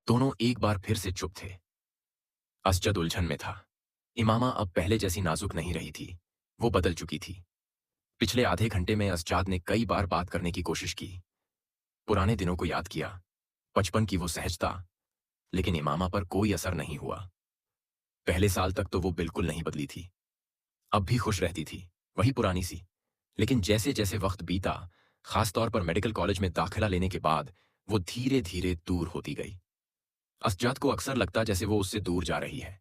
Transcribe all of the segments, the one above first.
दोनों एक बार फिर से चुप थे। असजद उलझन में था। इमामा अब पहले जैसी नाजुक नहीं रही थी, वो बदल चुकी थी। पिछले आधे घंटे में असजाद ने कई बार बात करने की कोशिश की, पुराने दिनों को याद किया, बचपन की वो सहजता, लेकिन इमामा पर कोई असर नहीं हुआ। पहले साल तक तो वो बिल्कुल नहीं बदली थी, अब भी खुश रहती थी, वही पुरानी सी। लेकिन जैसे जैसे वक्त बीता, खासतौर पर मेडिकल कॉलेज में दाखिला लेने के बाद, वो धीरे धीरे दूर होती गई। असजाद को अक्सर लगता जैसे वो उससे दूर जा रही है।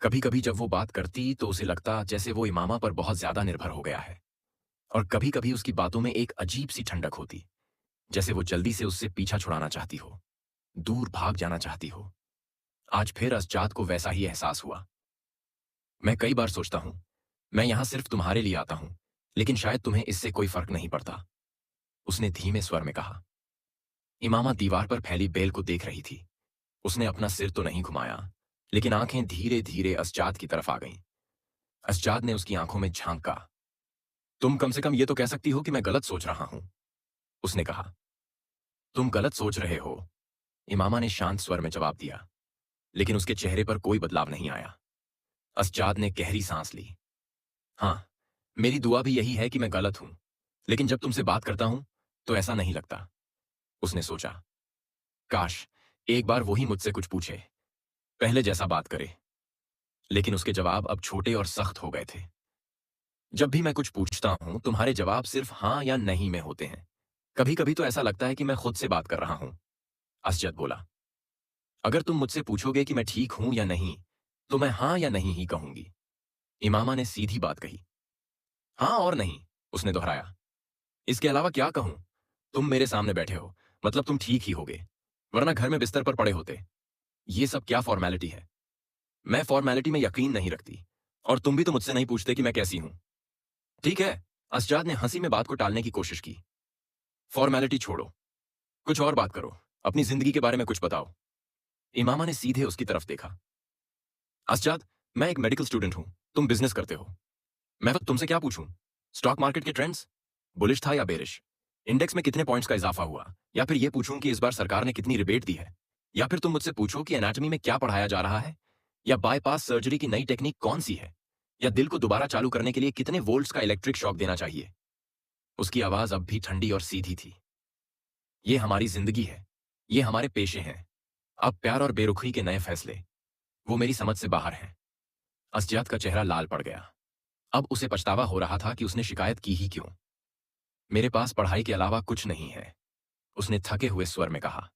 कभी कभी जब वो बात करती तो उसे लगता जैसे वो इमामा पर बहुत ज्यादा निर्भर हो गया है, और कभी कभी उसकी बातों में एक अजीब सी ठंडक होती, जैसे वो जल्दी से उससे पीछा छुड़ाना चाहती हो, दूर भाग जाना चाहती हो। आज फिर असजाद को वैसा ही एहसास हुआ। मैं कई बार सोचता हूं, मैं यहां सिर्फ तुम्हारे लिए आता हूं, लेकिन शायद तुम्हें इससे कोई फर्क नहीं पड़ता, उसने धीमे स्वर में कहा। इमामा दीवार पर फैली बेल को देख रही थी। उसने अपना सिर तो नहीं घुमाया, लेकिन आंखें धीरे धीरे असजाद की तरफ आ गईं। असजाद ने उसकी आंखों में झांका। तुम कम से कम ये तो कह सकती हो कि मैं गलत सोच रहा हूं, उसने कहा। तुम गलत सोच रहे हो, इमामा ने शांत स्वर में जवाब दिया, लेकिन उसके चेहरे पर कोई बदलाव नहीं आया। असजाद ने गहरी सांस ली। हाँ, मेरी दुआ भी यही है कि मैं गलत हूं, लेकिन जब तुमसे बात करता हूं तो ऐसा नहीं लगता, उसने सोचा। काश एक बार वो ही मुझसे कुछ पूछे, पहले जैसा बात करे। लेकिन उसके जवाब अब छोटे और सख्त हो गए थे। जब भी मैं कुछ पूछता हूं तुम्हारे जवाब सिर्फ हाँ या नहीं में होते हैं। कभी कभी तो ऐसा लगता है कि मैं खुद से बात कर रहा हूं, असजद बोला। अगर तुम मुझसे पूछोगे कि मैं ठीक हूं या नहीं, तो मैं हाँ या नहीं ही कहूंगी, इमामा ने सीधी बात कही। हाँ और नहीं, उसने दोहराया। इसके अलावा क्या कहूं? तुम मेरे सामने बैठे हो, मतलब तुम ठीक ही होगे, वरना घर में बिस्तर पर पड़े होते। ये सब क्या फॉर्मेलिटी है? मैं फॉर्मेलिटी में यकीन नहीं रखती, और तुम भी तो मुझसे नहीं पूछते कि मैं कैसी हूं। ठीक है, असजाद ने हंसी में बात को टालने की कोशिश की। फॉर्मेलिटी छोड़ो, कुछ और बात करो, अपनी जिंदगी के बारे में कुछ बताओ। इमामा ने सीधे उसकी तरफ देखा। असजाद, मैं एक मेडिकल स्टूडेंट हूं, तुम बिजनेस करते हो। मैं तो तुमसे क्या पूछूं? स्टॉक मार्केट के ट्रेंड्स, बुलिश था या बेरिश? इंडेक्स में कितने पॉइंट्स का इजाफा हुआ? या फिर यह पूछूं कि इस बार सरकार ने कितनी रिबेट दी है? या फिर तुम मुझसे पूछो कि एनाटॉमी में क्या पढ़ाया जा रहा है? या बाईपास सर्जरी की नई टेक्निक कौन सी है? या दिल को दोबारा चालू करने के लिए कितने वोल्ट्स का इलेक्ट्रिक शॉक देना चाहिए? उसकी आवाज अब भी ठंडी और सीधी थी। ये हमारी जिंदगी है, ये हमारे पेशे हैं। अब प्यार और बेरुखी के नए फैसले, वो मेरी समझ से बाहर हैं। असजाद का चेहरा लाल पड़ गया। अब उसे पछतावा हो रहा था कि उसने शिकायत की ही क्यों। मेरे पास पढ़ाई के अलावा कुछ नहीं है, उसने थके हुए स्वर में कहा।